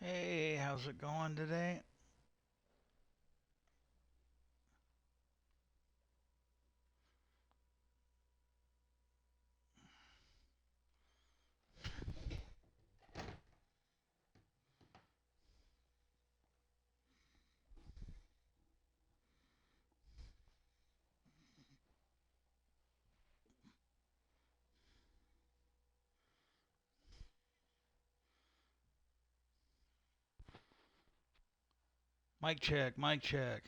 Hey, how's it going today? Mic check, mic check.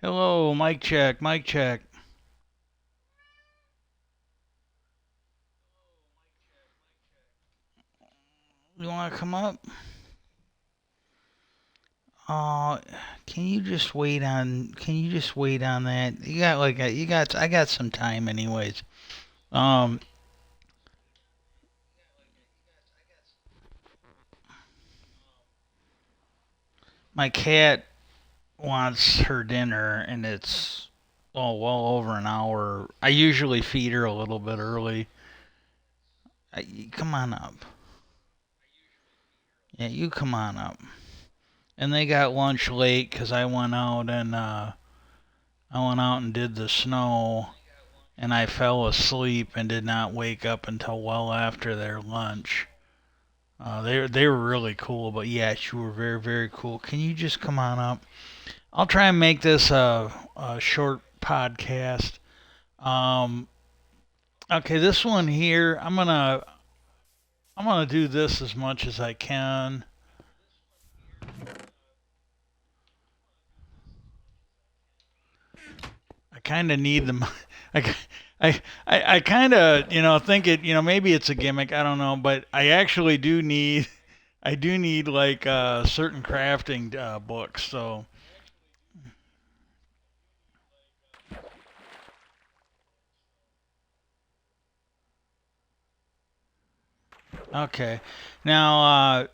Hello, mic check, mic check. You want to come up? Uh, can you just wait on that? I got some time anyways. Um, my cat wants her dinner and it's well over an hour. I usually feed her a little bit early. Come on up. Yeah, you come on up. And they got lunch late 'cause I went out and did the snow, and I fell asleep and did not wake up until well after their lunch. They were really cool, but yes, you were very cool. Can you just come on up? I'll try and make this a short podcast. Um, okay, this one here, I'm gonna do this as much as I can. I kind of need them. I, I kind of, think maybe it's a gimmick. I don't know, but I actually do need, I do need like certain crafting books. So, okay. Now,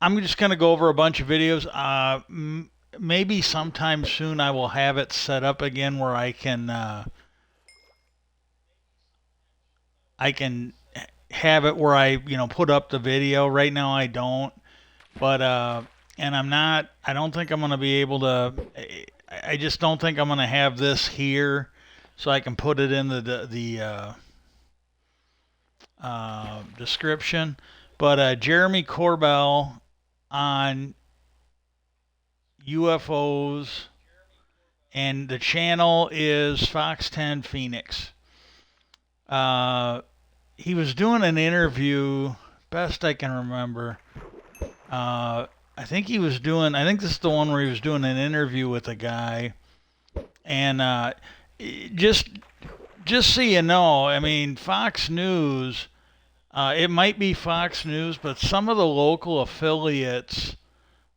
I'm just going to go over a bunch of videos. Maybe sometime soon I will have it set up again where I can have it where put up the video. Right now I don't. But and I don't think I'm going to be able to. I just don't think I'm going to have this here, so I can put it in the description. But Jeremy Corbell on UFOs, and the channel is Fox 10 Phoenix. Uh, he was doing an interview, best I can remember. I think he was doing. I think this is the one where he was doing an interview with a guy, and just just so you know, I mean, Fox News. It might be Fox News, but some of the local affiliates,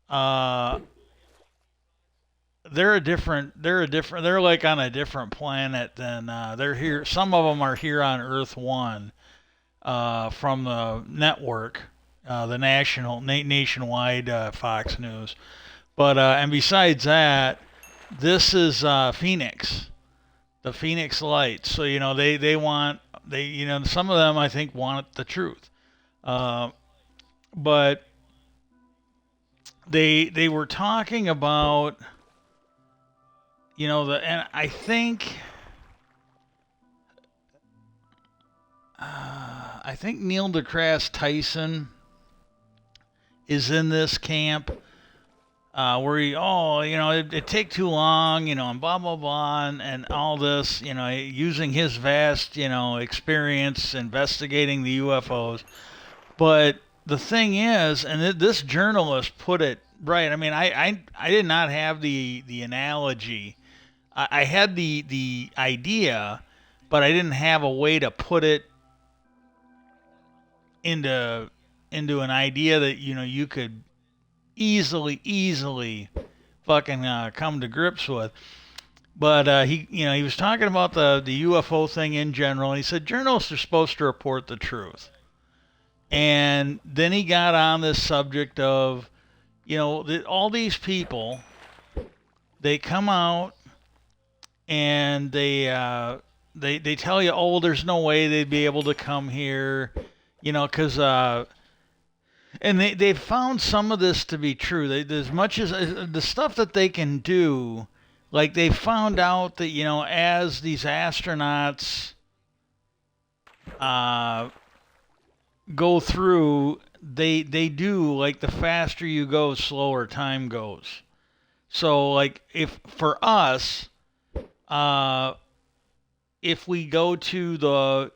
uh, they're like on a different planet than they're here. Some of them are here on Earth One from the network, the nationwide Fox News. But and besides that, this is Phoenix, the Phoenix Lights. So they want some of them I think want the truth, uh, but they were talking about and I think Neil deGrasse Tyson is in this camp where it take too long, and blah blah blah, and all this, using his vast, experience investigating the UFOs. But the thing is, and this journalist put it right. I mean, I did not have the analogy. I had the idea, but I didn't have a way to put it into an idea that you could easily fucking come to grips with. But he was talking about the UFO thing in general, and he said journalists are supposed to report the truth. And then he got on this subject of, all these people, they come out and they tell you, oh, there's no way they'd be able to come here, because and they've found some of this to be true. As much as the stuff that they can do, like they found out that as these astronauts uh, go through, they do, like, the faster you go, slower time goes. So like if for us, uh, if we go to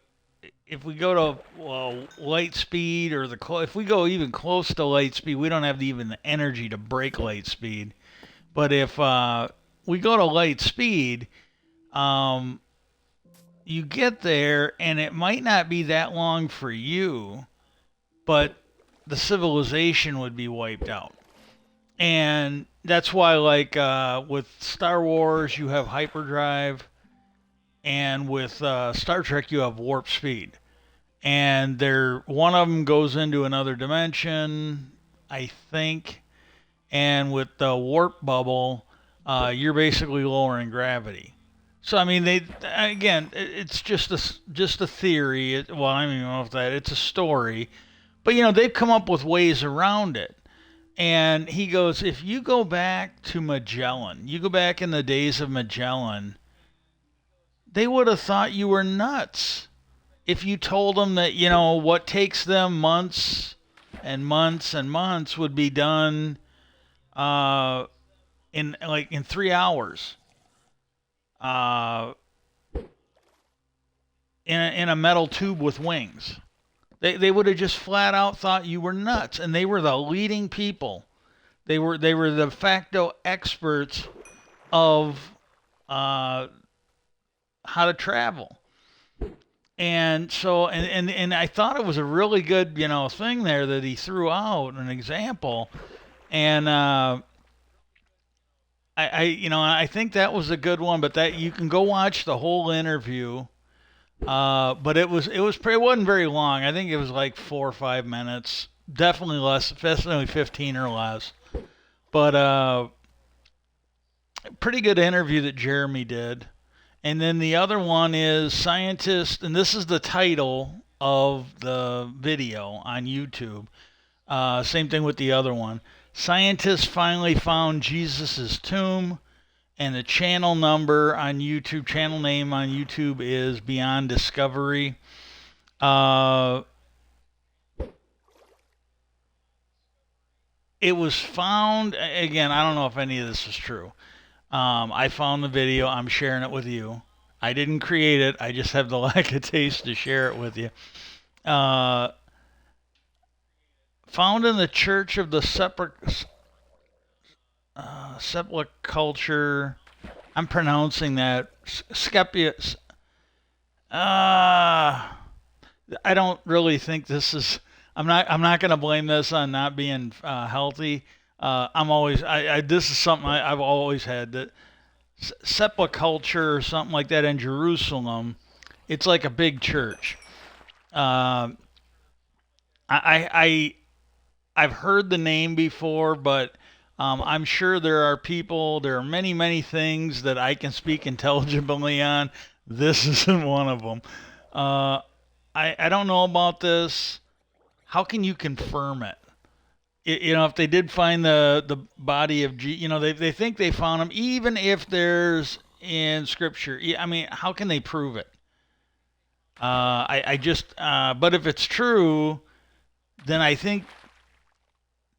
light speed, or if we go even close to light speed, we don't have even the energy to break light speed. But if we go to light speed, um, you get there, and it might not be that long for you, but the civilization would be wiped out. And that's why, like, with Star Wars, you have hyperdrive, and with Star Trek, you have warp speed. And one of them goes into another dimension, I think. And with the warp bubble, you're basically lowering gravity. So I mean, it's just a theory. Well, I don't even know if it's a story, but they've come up with ways around it. And he goes, if you go back to Magellan, you go back in the days of Magellan, they would have thought you were nuts if you told them that, what takes them months and months and months would be done uh, in 3 hours, uh, in a metal tube with wings. They would have just flat out thought you were nuts, and they were the leading people. They were the de facto experts of uh, how to travel. And so, and I thought it was a really good, thing there that he threw out, an example. And I think that was a good one. But that you can go watch the whole interview. But it wasn't very long. I think it was like 4 or 5 minutes. Definitely less, definitely 15 or less. But pretty good interview that Jeremy did. And then the other one is Scientist, and this is the title of the video on YouTube. Same thing with the other one. Scientists finally found Jesus' tomb, and the channel name on YouTube is Beyond Discovery. It was found, again, I don't know if any of this is true. I found the video. I'm sharing it with you. I didn't create it. I just have the lack of taste to share it with you. Uh, Found in the Church of the Sepulchre. I'm pronouncing that Skepius. I don't really think this is. I'm not going to blame this on not being healthy. I'm always. This is something I've always had, that sepulchre or something like that in Jerusalem. It's like a big church. Uh, I I've heard the name before, but I'm sure there are many things that I can speak intelligibly on. This isn't one of them. Uh, I don't know about this. How can you confirm it? If they did find the body of they think they found him, even if there's in scripture. I mean, how can they prove it? I just, but if it's true, then I think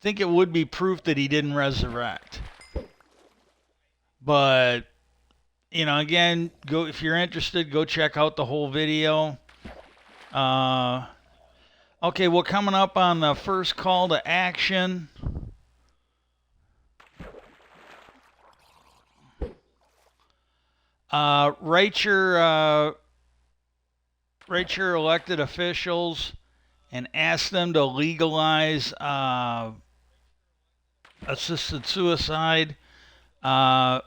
it would be proof that he didn't resurrect. But again, go if you're interested, go check out the whole video. Uh, okay, well, coming up on the first call to action. Write your write your elected officials and ask them to legalize assisted suicide. Uh,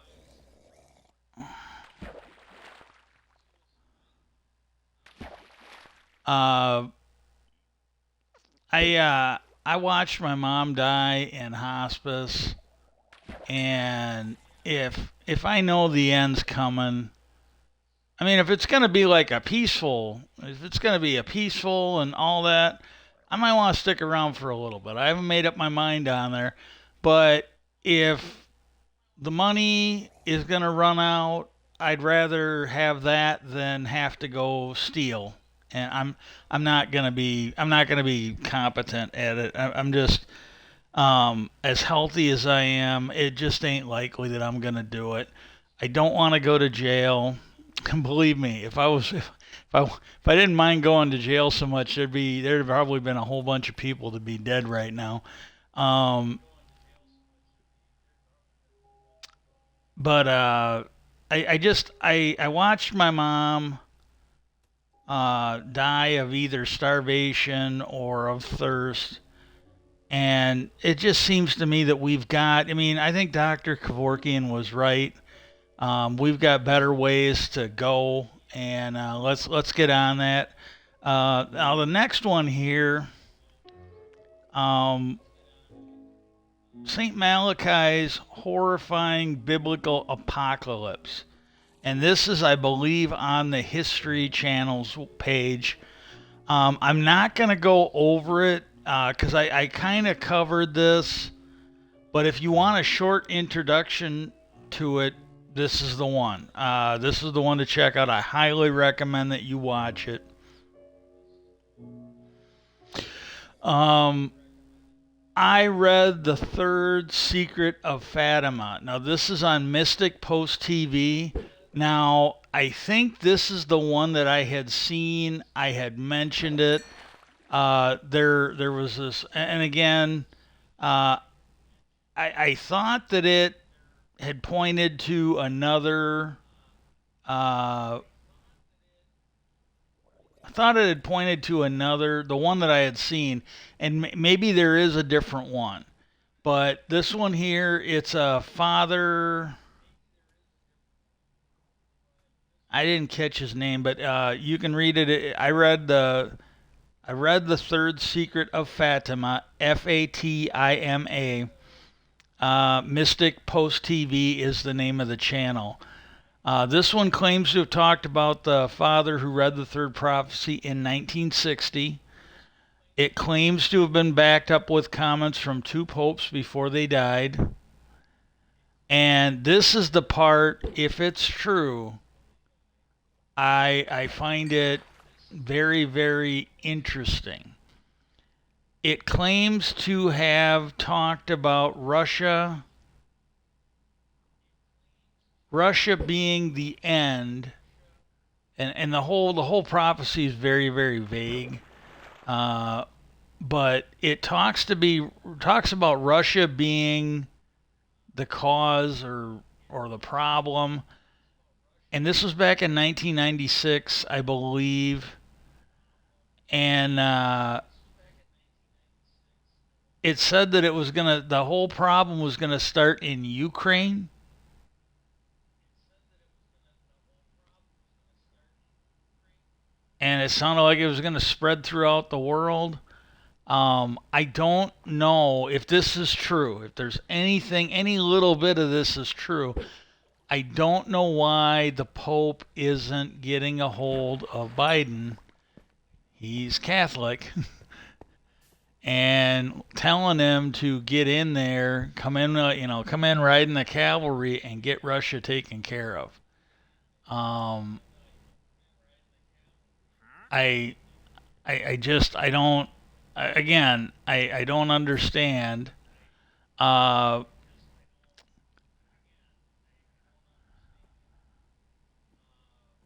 uh, I watched my mom die in hospice, and if I know the end's coming, I mean, if it's gonna be like if it's gonna be a peaceful and all that, I might want to stick around for a little bit. I haven't made up my mind on there, but if the money is gonna run out, I'd rather have that than have to go steal. And I'm not gonna be competent at it. I'm just as healthy as I am. It just ain't likely that I'm gonna do it. I don't want to go to jail. Believe me, if I didn't mind going to jail so much, there'd probably been a whole bunch of people to be dead right now. Um, but I watched my mom die of either starvation or of thirst, and it just seems to me that we've got. I mean, I think Dr. Kevorkian was right. We've got better ways to go, and let's get on that. Now the next one here, um, Saint Malachi's horrifying biblical apocalypse, and this is, I believe, on the History Channel's page. I'm not gonna go over it because I kind of covered this, but if you want a short introduction to it, this is the one. This is the one to check out. I highly recommend that you watch it. Um, I read The Third Secret of Fatima. Now, this is on Mystic Post TV. Now, I think this is the one that I had seen. I had mentioned it. There was this, and again, uh, I thought that it had pointed to another. Uh, I thought it had pointed to another, the one that I had seen, and maybe there is a different one. But this one here, it's a father. I didn't catch his name, but you can read it. I read the Third Secret of Fatima, Fatima. Mystic Post TV is the name of the channel. This one claims to have talked about the father who read the third prophecy in 1960. It claims to have been backed up with comments from two popes before they died. And this is the part, if it's true, I find it very, very interesting. It claims to have talked about Russia being the end, and the whole prophecy is very, very vague. Uh, but it talks about Russia being the cause or the problem, and this was back in 1996, I believe, and it said that the whole problem was gonna start in Ukraine, and it sounded like it was gonna spread throughout the world. I don't know if this is true. If there's anything, any little bit of this is true. I don't know why the Pope isn't getting a hold of Biden. He's Catholic. And telling him to get in there, come in riding the cavalry and get Russia taken care of. Um, I, I just, I don't, again, I don't understand. Uh,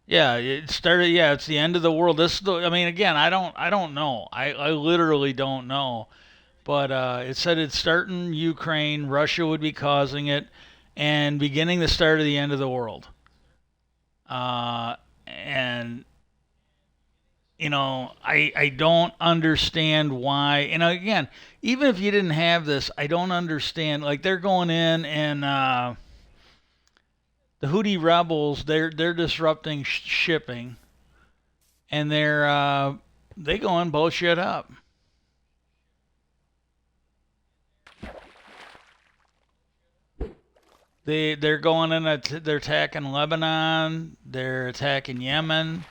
yeah, it started. Yeah, it's the end of the world. I mean, again, I don't know. I literally don't know. But it said it'd start in Ukraine. Russia would be causing it, and beginning the start of the end of the world. And I don't understand why. Again, even if you didn't have this, I don't understand. Like they're going in and the Houthi rebels, they're disrupting shipping, and they go and blow shit up. They're going in. They're attacking Lebanon. They're attacking Yemen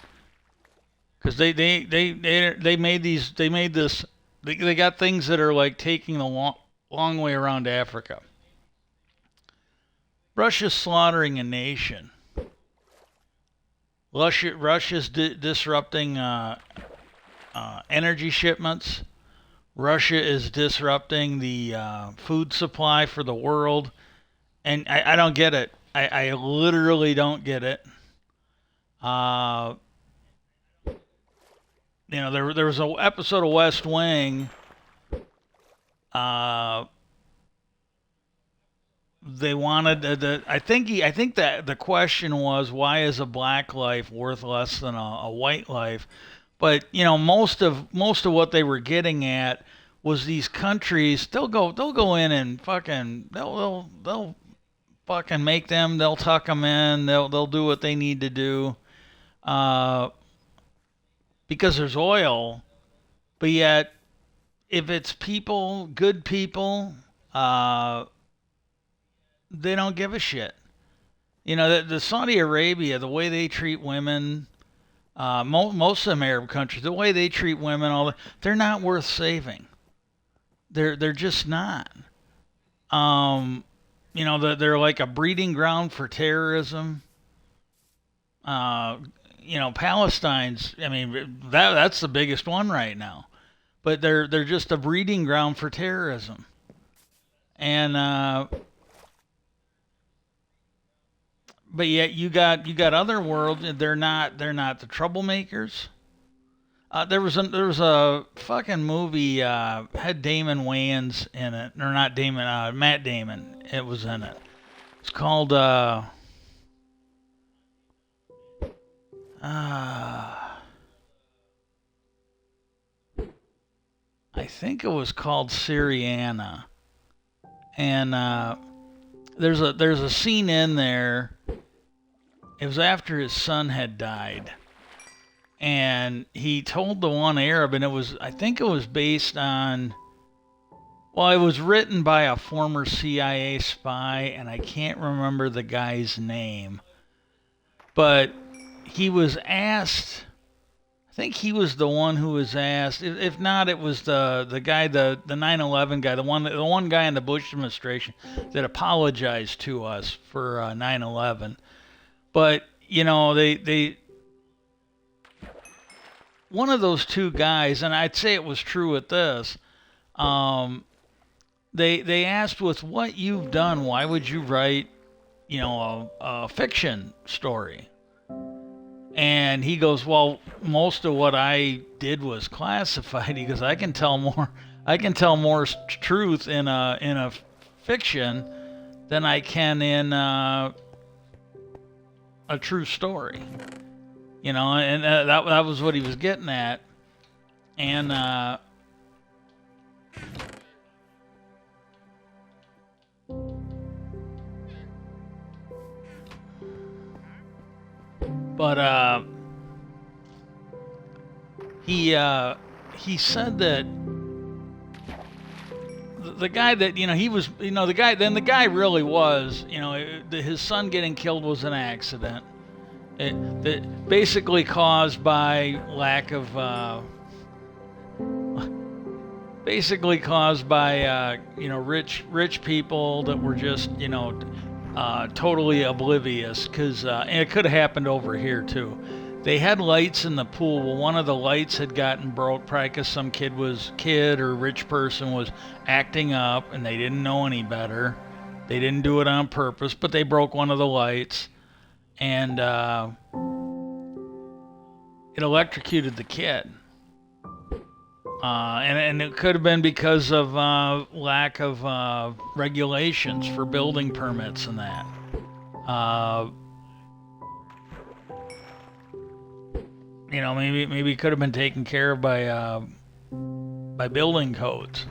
because they made these. They made this. They got things that are like taking the long way around Africa. Russia's slaughtering a nation. Russia's disrupting energy shipments. Russia is disrupting the food supply for the world, and I don't get it. I literally don't get it. Uh, there was an episode of West Wing. Uh, they wanted I think that the question was, why is a black life worth less than a white life? But most of what they were getting at was these countries. They'll go in and fucking they'll fucking make them. They'll tuck them in. They'll do what they need to do, uh, because there's oil. But yet, if it's people, good people, uh, they don't give a shit. The Saudi Arabia, the way they treat women, most of them Arab countries, the way they treat women, they're not worth saving. They're just not. Um, they're like a breeding ground for terrorism. Uh, Palestine's. I mean, that's the biggest one right now. But they're just a breeding ground for terrorism. And but yet you got other worlds. They're not the troublemakers. There was a fucking movie, had Damon Wayans in it, or not Damon, Matt Damon. It was in it. It's called uh I think it was called Syriana, and there's a scene in there. It was after his son had died, and he told the one Arab, and I think it was based on. Well, it was written by a former CIA spy, and I can't remember the guy's name. But he was asked. I think he was the one who was asked. If not, it was the guy, the 9/11 guy, the one guy in the Bush administration that apologized to us for 9/11. But they one of those two guys, and I'd say it was true with this. Um, they asked, with what you've done, why would you write a fiction story? And he goes, well, most of what I did was classified. He goes, I can tell more. I can tell more truth in a fiction than I can in a true story. And that was what he was getting at. And but he said that the guy that he was the guy really was his son getting killed was an accident. That basically caused by lack of basically caused by rich people that were just totally oblivious, because and it could have happened over here too. They had lights in the pool. Well, one of the lights had gotten broke, probably because some kid or rich person was acting up, and they didn't know any better. They didn't do it on purpose, but they broke one of the lights, and it electrocuted the kid. And it could have been because of lack of regulations for building permits and that. maybe it could have been taken care of by building codes.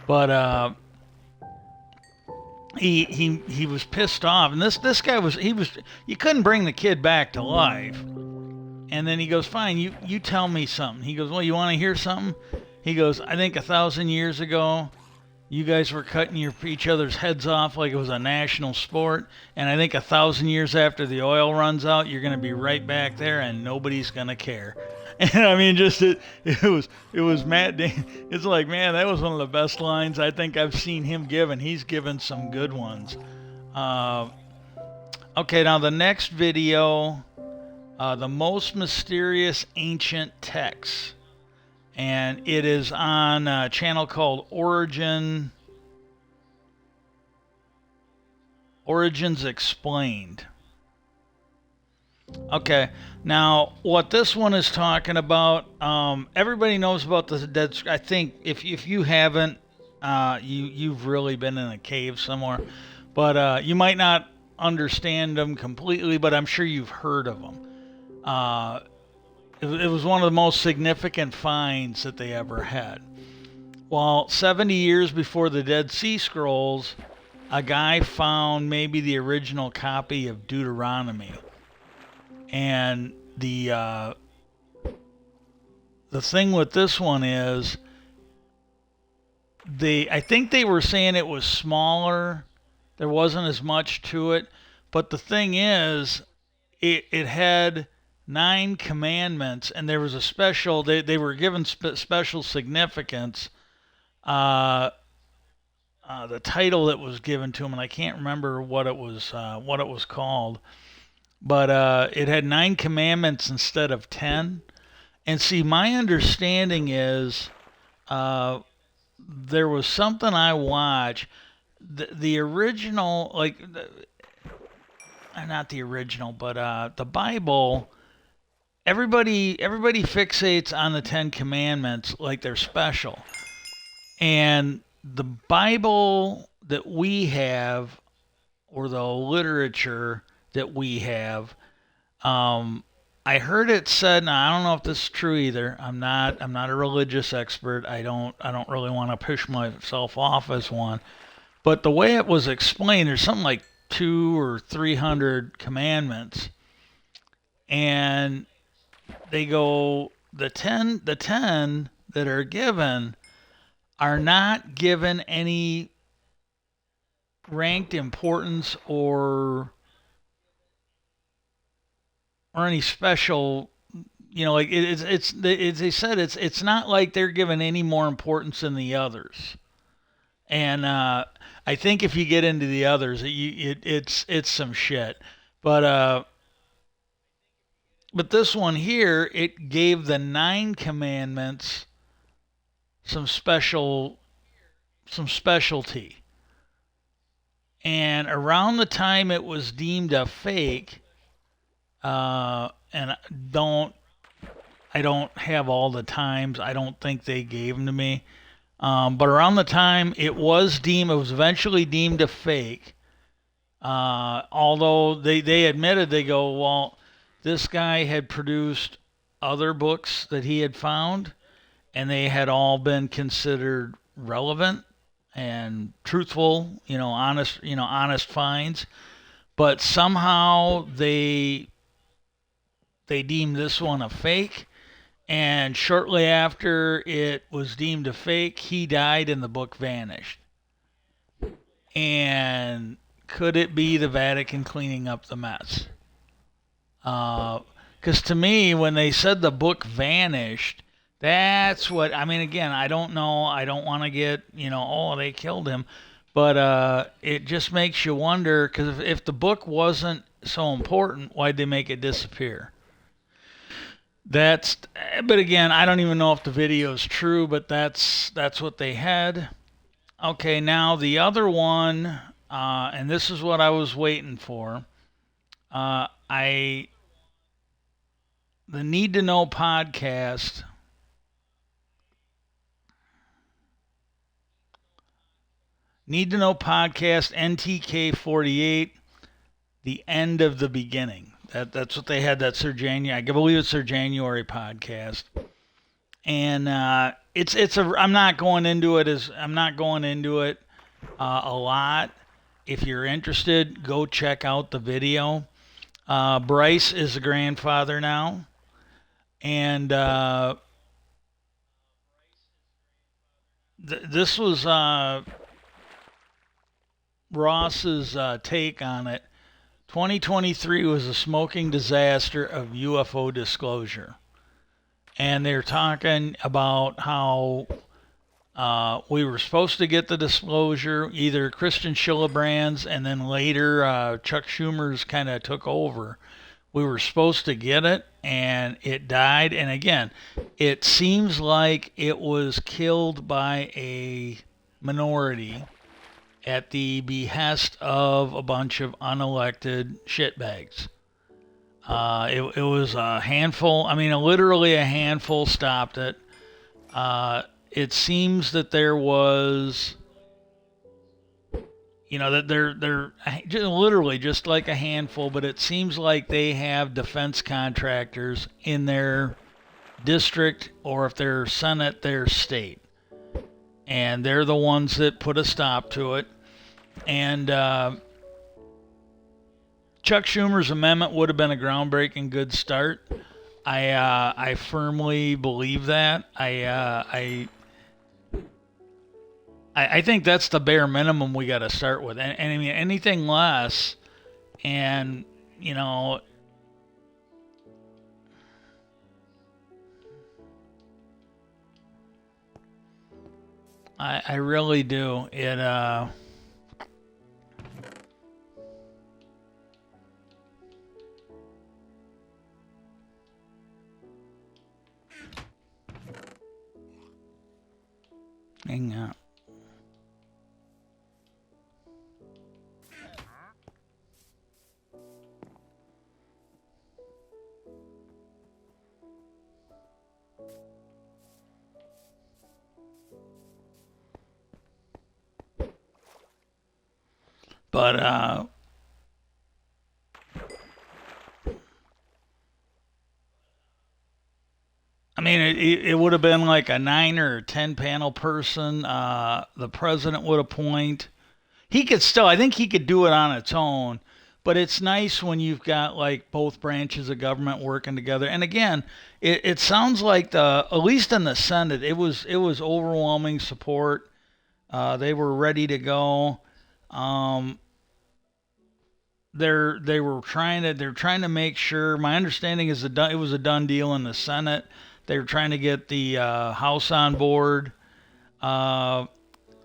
But he was pissed off, and this guy was he was you couldn't bring the kid back to life. And then he goes, fine, you tell me something. He goes, well, you want to hear something? He goes, I think 1,000 years ago, you guys were cutting each other's heads off like it was a national sport. And I think 1,000 years after the oil runs out, you're going to be right back there, and nobody's going to care. And I mean, just it was Matt. It's like, man, that was one of the best lines I think I've seen him give, and he's given some good ones. Uh, okay, now the next video, the most mysterious ancient texts, and it is on a channel called Origins Explained. Okay, now what this one is talking about, everybody knows about the dead. I think if you haven't, you've really been in a cave somewhere, but you might not understand them completely, but I'm sure you've heard of them. It was one of the most significant finds that they ever had. Well, 70 years before the Dead Sea Scrolls, a guy found maybe the original copy of Deuteronomy. And the thing with this one is, I think they were saying it was smaller. There wasn't as much to it. But the thing is, it had 9 commandments, and there was a special, they were given special significance. The title that was given to them, and I can't remember what it was called. But it had 9 commandments instead of 10. And see, my understanding is there was something I watched. The original, like, not the original, but the Bible. Everybody fixates on the 10 commandments like they're special. And the Bible that we have, or the literature that we have, I heard it said, now I don't know if this is true either. I'm not a religious expert. I don't really want to push myself off as one. But the way it was explained, there's something like 200 or 300 commandments. And they go, the 10 that are given are not given any ranked importance or any special, like it's they said it's not like they're given any more importance than the others. And I think if you get into the others, it's some shit. But this one here, it gave the 9 commandments some specialty. And around the time it was deemed a fake, and I don't have all the times. I don't think they gave them to me. But around the time it was eventually deemed a fake. Although they admitted, they go, well, this guy had produced other books that he had found, and they had all been considered relevant and truthful, honest finds. But somehow they deemed this one a fake, and shortly after it was deemed a fake, he died and the book vanished. And could it be the Vatican cleaning up the mess? Because to me, when they said the book vanished, that's what I mean. Again, I don't know. I don't want to get, oh, they killed him. But it just makes you wonder, because if the book wasn't so important, why'd they make it disappear? But again, I don't even know if the video is true, but that's what they had. Okay, now the other one, and this is what I was waiting for. The Need to Know podcast. Need to Know podcast NTK 48, The End of the Beginning. That's what they had. That Sir January, I believe it's Sir January podcast, and it's a. I'm not going into it a lot. If you're interested, go check out the video. Bryce is a grandfather now, and this was Ross's take on it. 2023 was a smoking disaster of UFO disclosure. And they're talking about how we were supposed to get the disclosure, either Christian Schillebrand's and then later Chuck Schumer's kind of took over. We were supposed to get it and it died. And again, it seems like it was killed by a minority at the behest of a bunch of unelected shitbags. It was a handful. I mean, literally a handful stopped it. It seems that there was, that they're literally just like a handful, but it seems like they have defense contractors in their district, or if they're Senate, their state, and they're the ones that put a stop to it. And Chuck Schumer's amendment would have been a groundbreaking good start. I firmly believe that. I think that's the bare minimum we got to start with, and I mean anything less, and I really do. Hang on. But I mean, it would have been like a 9 or 10 panel person. The president would appoint. He could still, I think he could do it on its own. But it's nice when you've got like both branches of government working together. And again, it sounds like at least in the Senate, it was overwhelming support. They were ready to go. Um, they're trying to make sure. My understanding is it was a done deal in the Senate. They were trying to get the House on board, uh,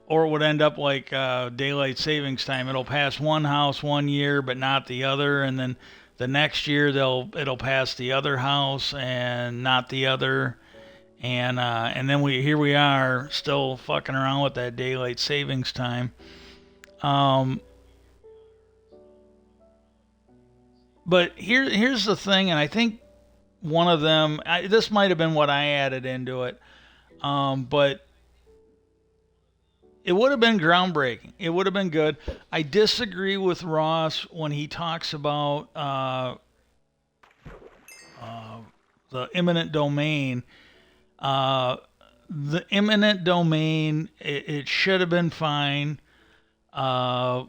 or it would end up like daylight savings time. It'll pass one house one year, but not the other, and then the next year it'll pass the other house and not the other, and then here we are still fucking around with that daylight savings time. Um, but here's the thing, and I think one of them. This might have been what I added into it, but it would have been groundbreaking. It would have been good. I disagree with Ross when he talks about uh, the eminent domain. Uh, the eminent domain, it should have been fine. Uh,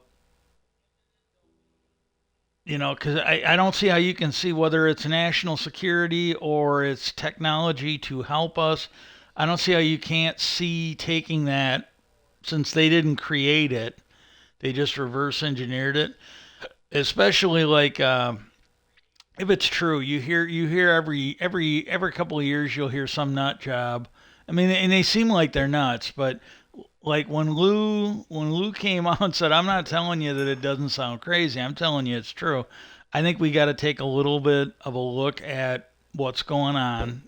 because I don't see how you can see whether it's national security or it's technology to help us. I don't see how you can't see taking that, since they didn't create it, they just reverse engineered it. Especially like if it's true, you hear every couple of years you'll hear some nut job. I mean, and they seem like they're nuts, but like when Lou came out and said, "I'm not telling you that it doesn't sound crazy. I'm telling you it's true." I think we got to take a little bit of a look at what's going on.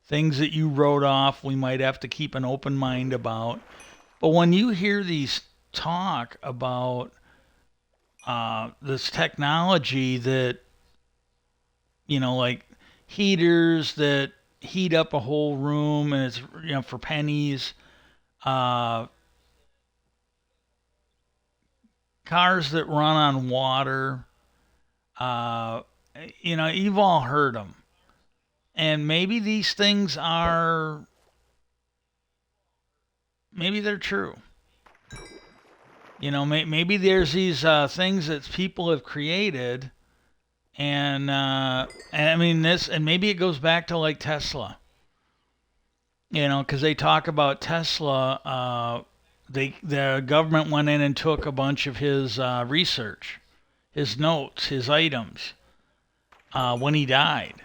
Things that you wrote off, we might have to keep an open mind about. But when you hear these talk about this technology that, like heaters that heat up a whole room and it's, for pennies, uh, cars that run on water, uh, you've all heard them, and maybe these things are, maybe they're true. Maybe there's these things that people have created, and I mean this, and maybe it goes back to like Tesla. Because they talk about Tesla. The government went in and took a bunch of his research, his notes, his items when he died.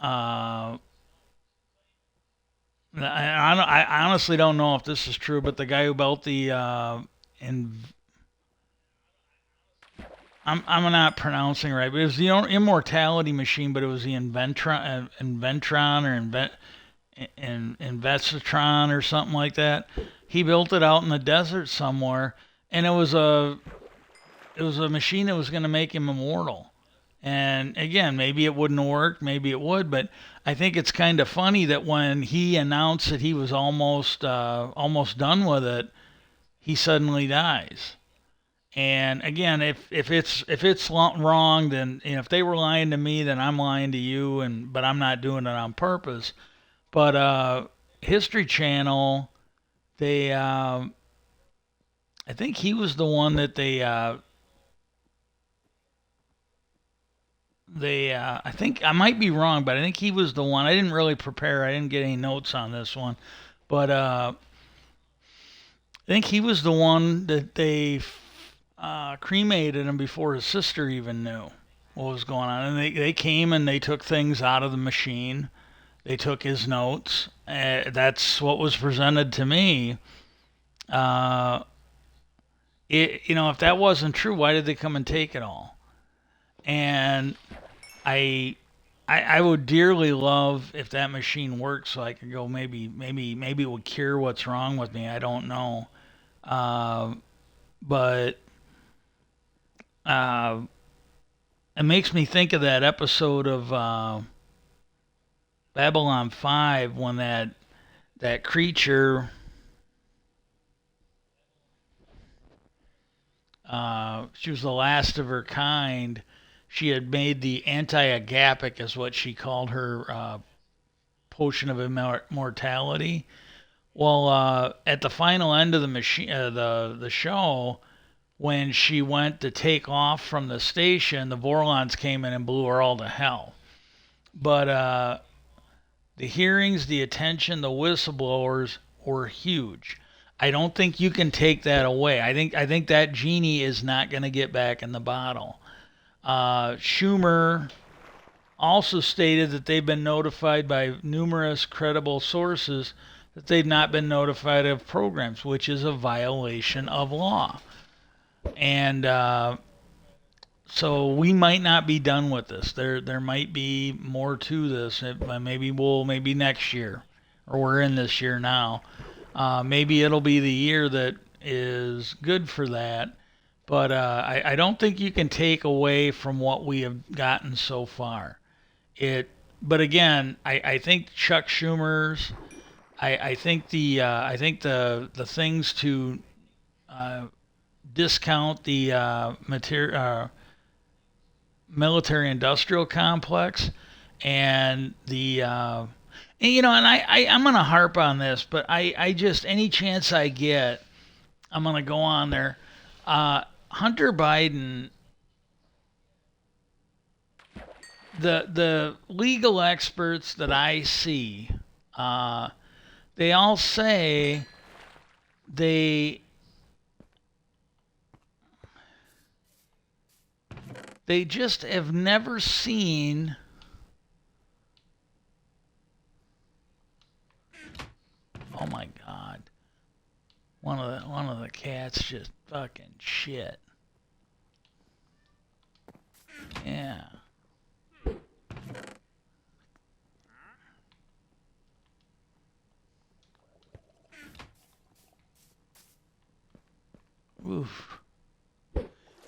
Uh, I honestly don't know if this is true, but the guy who built in, I'm not pronouncing it right, but it was the immortality machine, but it was the Inventron or Investitron or something like that. He built it out in the desert somewhere, and it was a machine that was going to make him immortal. And again, maybe it wouldn't work, maybe it would, but I think it's kind of funny that when he announced that he was almost done with it, he suddenly dies. And again, if it's wrong, then if they were lying to me, then I'm lying to you, and but I'm not doing it on purpose. But History Channel, they I think he was the one that they I think I might be wrong, but I think he was the one. I didn't really prepare. I didn't get any notes on this one, but I think he was the one that they cremated him before his sister even knew what was going on. And they came and they took things out of the machine. They took his notes. That's what was presented to me. Uh, if that wasn't true, why did they come and take it all? And I, I would dearly love if that machine worked, so I could go. Maybe it would cure what's wrong with me. I don't know. Uh, but uh, it makes me think of that episode of Babylon 5 when that creature, she was the last of her kind. She had made the anti-agapic, is what she called her potion of immortality. Well, at the final end of the show, when she went to take off from the station, the Vorlons came in and blew her all to hell. But the hearings, the attention, the whistleblowers were huge. I don't think you can take that away. I think that genie is not going to get back in the bottle. Schumer also stated that they've been notified by numerous credible sources that they've not been notified of programs, which is a violation of law. And so we might not be done with this. There might be more to this. Maybe next year, or we're in this year now. Maybe it'll be the year that is good for that. But I don't think you can take away from what we have gotten so far. It. But again, I think Chuck Schumer's. I think the things to uh, discount the military industrial complex and I'm gonna harp on this, but I just any chance I get, I'm gonna go on there. Hunter Biden, the legal experts that I see, they all say they they just have never seen. Oh my God! One of the cats just fucking shit. Yeah. Oof.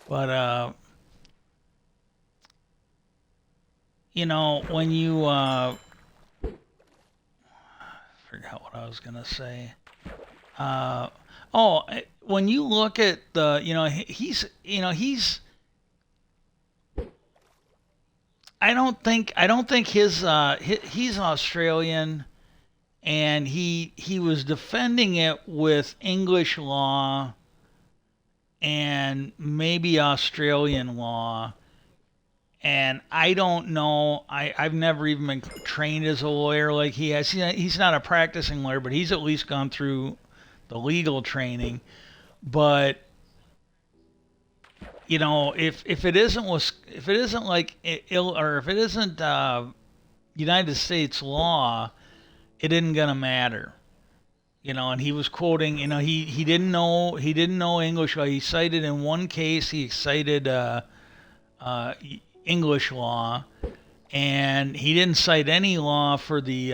But when you forgot what I was gonna say. Uh, when you look at the, he's I don't think he's Australian, and he was defending it with English law and maybe Australian law. And I don't know. I've never even been trained as a lawyer like he has. He's not a practicing lawyer, but he's at least gone through the legal training. But if it isn't like ill, or if it isn't United States law, it isn't gonna matter. And he was quoting. He didn't know English. He cited in one case. He cited uh, English law, and he didn't cite any law for the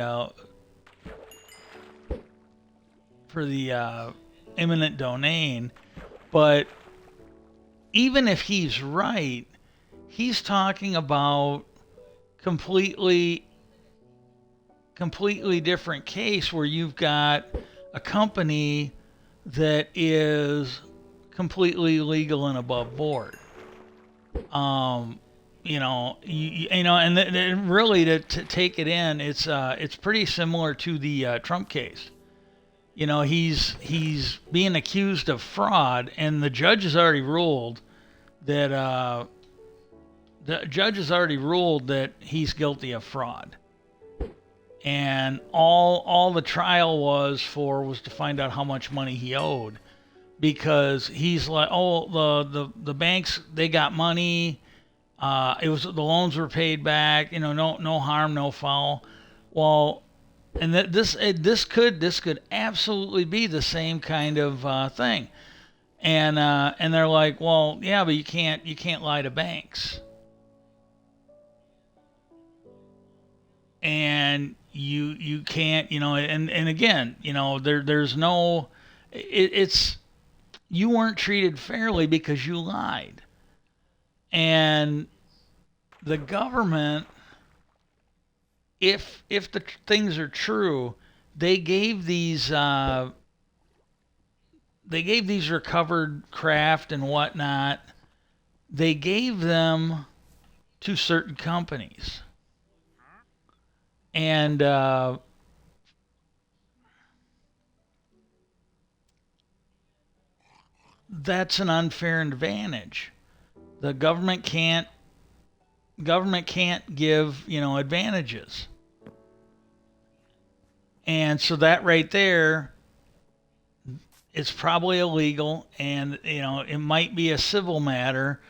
eminent domain. But even if he's right, he's talking about completely completely different case where you've got a company that is completely legal and above board. Um, and really to take it in, it's pretty similar to the Trump case. He's being accused of fraud, and the judge has already ruled that he's guilty of fraud. And all the trial was to find out how much money he owed, because he's like, oh, the banks, they got money. It was, the loans were paid back. No harm, no foul. Well, and this could absolutely be the same kind of thing. And they're like, well, yeah, but you can't lie to banks. And you can't, and again, there's no, it's, you weren't treated fairly because you lied. And the government, if the things are true, they gave these recovered craft and whatnot, they gave them to certain companies. And that's an unfair advantage. The government can't give advantages. And so that right there, it's probably illegal, and it might be a civil matter,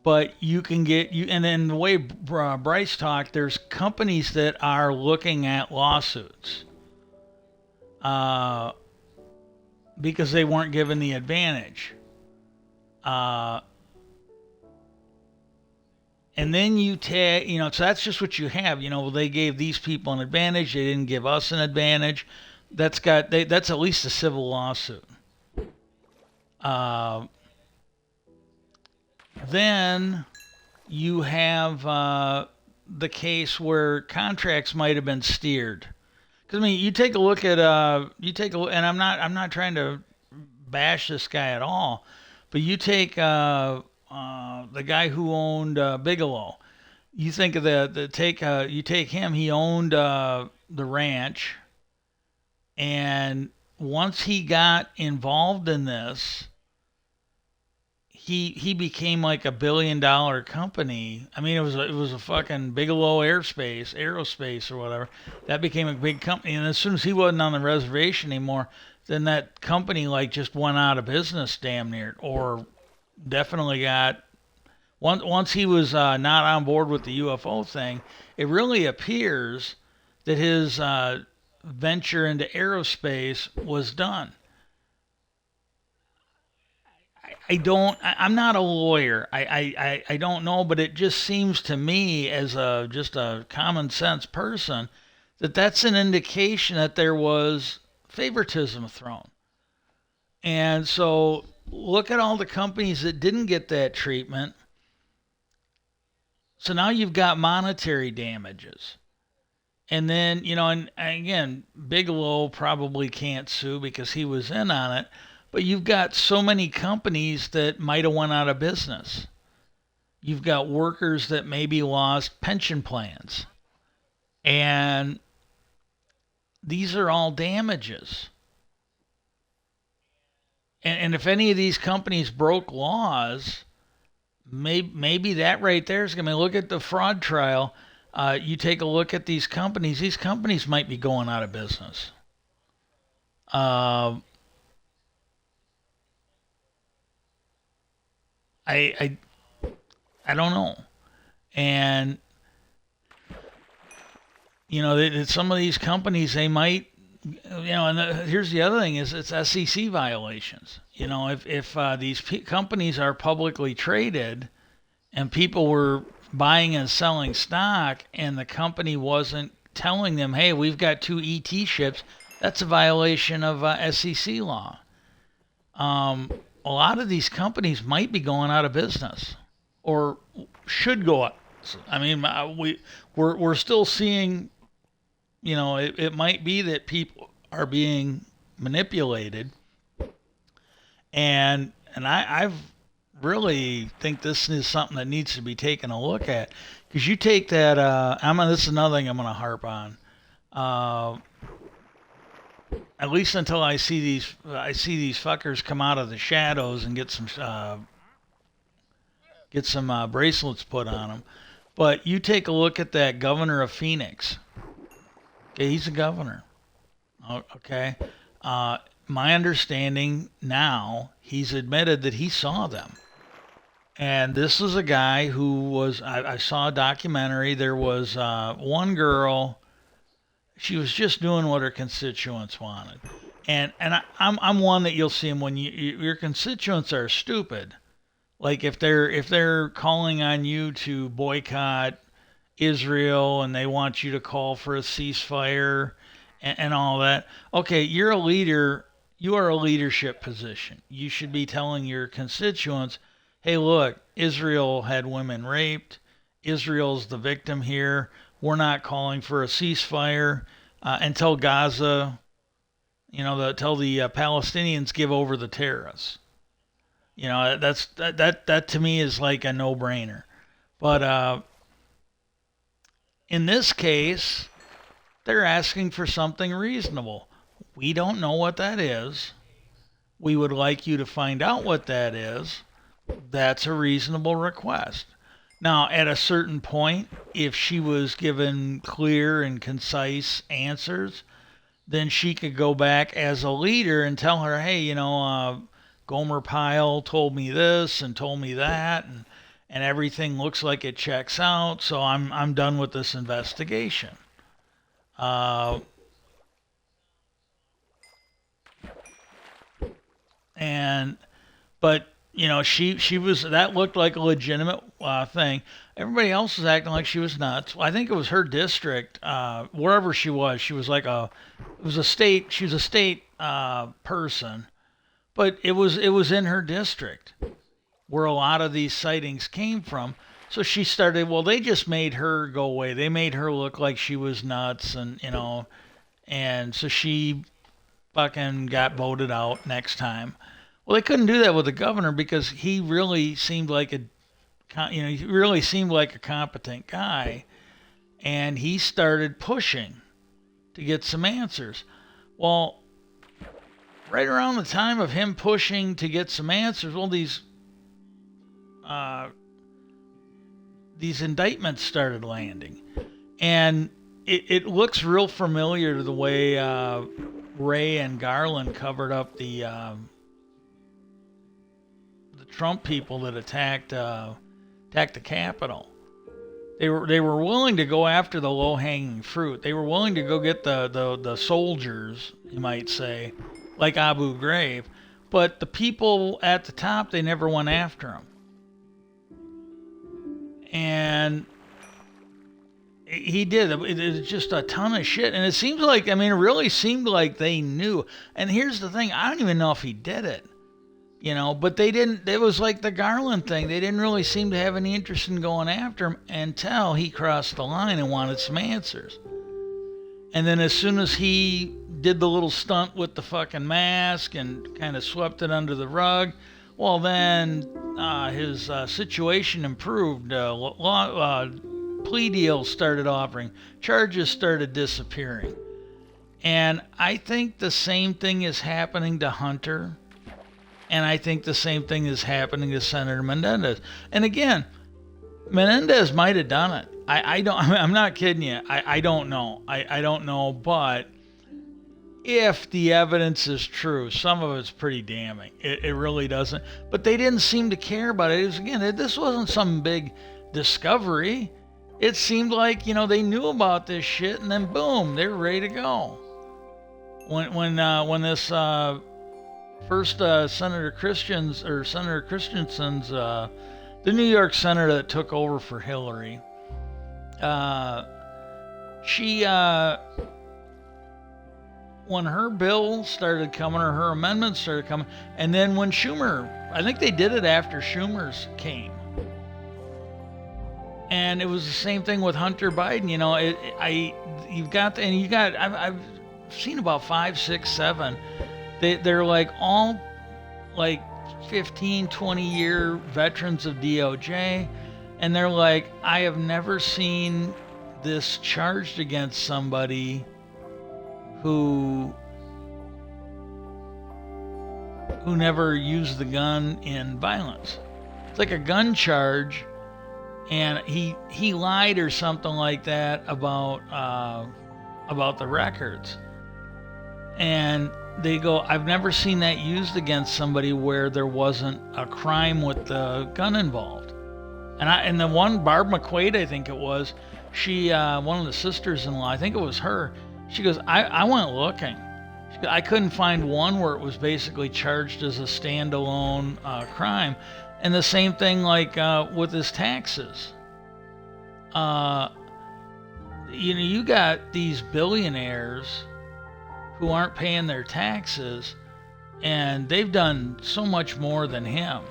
but you can get you. And then the way Bryce talked, there's companies that are looking at lawsuits uh, because they weren't given the advantage. Uh, and then you take, so that's just what you have. They gave these people an advantage, they didn't give us an advantage. That's at least a civil lawsuit. Uh, then you have the case where contracts might have been steered. Because you take a look at and I'm not trying to bash this guy at all, but you take the guy who owned Bigelow. You think of you take him. He owned the ranch, and once he got involved in this, he became like $1 billion company. I mean, it was a fucking Bigelow Aerospace or whatever. That became a big company, and as soon as he wasn't on the reservation anymore, then that company like just went out of business, damn near, or definitely got. Once he was not on board with the UFO thing, it really appears that his venture into aerospace was done. I'm not a lawyer. I don't know, but it just seems to me, as just a common sense person, that that's an indication that there was favoritism thrown. And so look at all the companies that didn't get that treatment. So now you've got monetary damages. And then, and again, Bigelow probably can't sue because he was in on it. But you've got so many companies that might have went out of business. You've got workers that maybe lost pension plans. And these are all damages. And if any of these companies broke laws, maybe that right there is going to look at the fraud trial. You take a look at these companies. These companies might be going out of business. Uh, I, I I don't know. And some of these companies they might, and here's the other thing is it's SEC violations. If these companies are publicly traded and people were buying and selling stock and the company wasn't telling them, hey, we've got two ET ships, that's a violation of SEC law. A lot of these companies might be going out of business or should go up. I mean, we're still seeing, it might be that people are being manipulated, and I've really think this is something that needs to be taken a look at because you take that. This is another thing I'm going to harp on. Uh, at least until I see these fuckers come out of the shadows and get some bracelets put on them. But you take a look at that governor of Phoenix. Okay, he's a governor. Okay. My understanding now, he's admitted that he saw them. And this is a guy who I saw a documentary. There was one girl, she was just doing what her constituents wanted. I'm one that you'll see them when your constituents are stupid. Like if they're calling on you to boycott Israel and they want you to call for a ceasefire and all that. Okay, you're a leader. You are a leadership position. You should be telling your constituents, hey, look, Israel had women raped. Israel's the victim here. We're not calling for a ceasefire until Gaza, until the Palestinians give over the terrorists. That to me is like a no-brainer. But in this case, they're asking for something reasonable. We don't know what that is. We would like you to find out what that is. That's a reasonable request. Now, at a certain point, if she was given clear and concise answers, then she could go back as a leader and tell her, hey, Gomer Pyle told me this and told me that, and everything looks like it checks out, so I'm done with this investigation. Uh, and but she was that looked like a legitimate thing. Everybody else was acting like she was nuts. I think it was her district, wherever she was. She was she was a state person, but it was in her district where a lot of these sightings came from. So she started, well, they just made her go away. They made her look like she was nuts, and so she fucking got voted out next time. Well, they couldn't do that with the governor because he really seemed like a competent guy, and he started pushing to get some answers. Well, right around the time of him pushing to get some answers, well, these indictments started landing, and it looks real familiar to the way Ray and Garland covered up the Trump people that attacked the Capitol. They were willing to go after the low hanging fruit. They were willing to go get the soldiers, you might say, like Abu Ghraib, but the people at the top, they never went after them. And he did. It was just a ton of shit. And it seems like, it really seemed like they knew. And here's the thing, I don't even know if he did it. But they didn't, it was like the Garland thing. They didn't really seem to have any interest in going after him until he crossed the line and wanted some answers. And then as soon as he did the little stunt with the fucking mask and kind of swept it under the rug, Well, then his situation improved. Plea deals started offering. Charges started disappearing. And I think the same thing is happening to Hunter. And I think the same thing is happening to Senator Menendez. And again, Menendez might have done it. I don't. I'm not kidding you. I don't know. I don't know. But if the evidence is true, some of it's pretty damning. It really doesn't. But they didn't seem to care about it. It was, again, this wasn't some big discovery. It seemed like, they knew about this shit, and then boom, they were ready to go. When this first Senator Christensen's the New York senator that took over for Hillary, she when her bill started coming, or her amendments started coming, and then when Schumer, I think they did it after Schumer's came. And it was the same thing with Hunter Biden. I've seen about 5, 6, 7. They're like all like 15, 20-year veterans of DOJ, and they're like, I have never seen this charged against somebody who never used the gun in violence. It's like a gun charge, and he lied or something like that about the records. And they go, I've never seen that used against somebody where there wasn't a crime with the gun involved. And the one, Barb McQuaid, I think it was, she, one of the sisters-in-law, I think it was her, she goes, I went looking. She goes, I couldn't find one where it was basically charged as a standalone crime. And the same thing like with his taxes. You got these billionaires who aren't paying their taxes, and they've done so much more than him.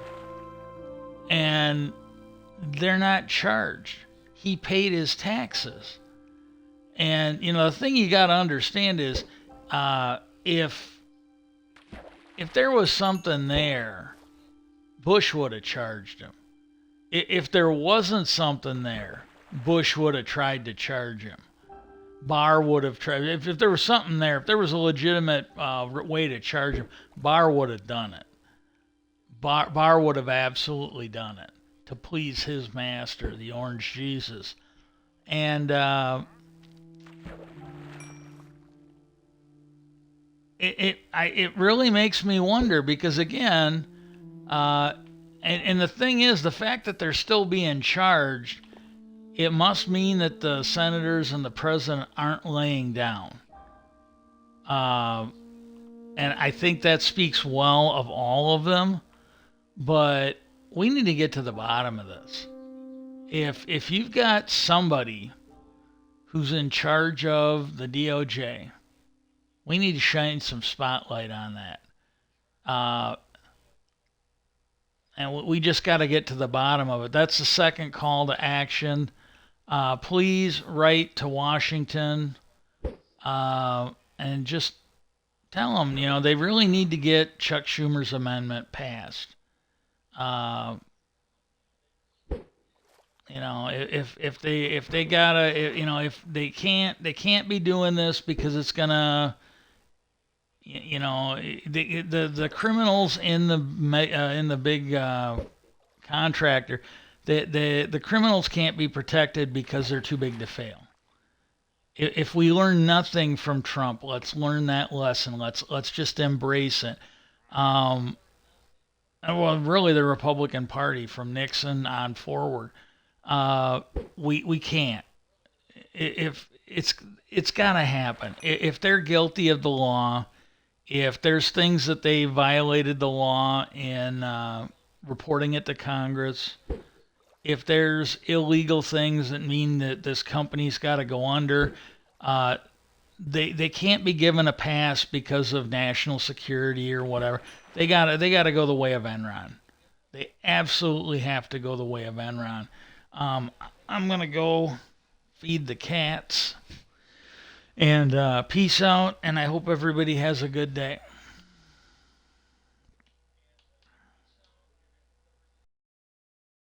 And they're not charged. He paid his taxes. And, the thing you got to understand is if there was something there, Bush would have charged him. If there wasn't something there, Bush would have tried to charge him. Barr would have tried. If there was something there, if there was a legitimate way to charge him, Barr would have done it. Barr would have absolutely done it to please his master, the Orange Jesus. And it really makes me wonder, because again, and the thing is, the fact that they're still being charged, it must mean that the senators and the president aren't laying down. And I think that speaks well of all of them. But we need to get to the bottom of this. If you've got somebody who's in charge of the DOJ, we need to shine some spotlight on that. And we just got to get to the bottom of it. That's the second call to action. Please write to Washington and just tell them, they really need to get Chuck Schumer's amendment passed. If they gotta, if they can't be doing this because it's gonna, the criminals in the big contractor. The criminals can't be protected because they're too big to fail. If we learn nothing from Trump, let's learn that lesson. Let's just embrace it. Well, really, the Republican Party from Nixon on forward. We can't. If it's gotta happen. If they're guilty of the law, if there's things that they violated the law in reporting it to Congress. If there's illegal things that mean that this company's got to go under, they can't be given a pass because of national security or whatever. They gotta go the way of Enron. They absolutely have to go the way of Enron. I'm gonna go feed the cats, and peace out. And I hope everybody has a good day.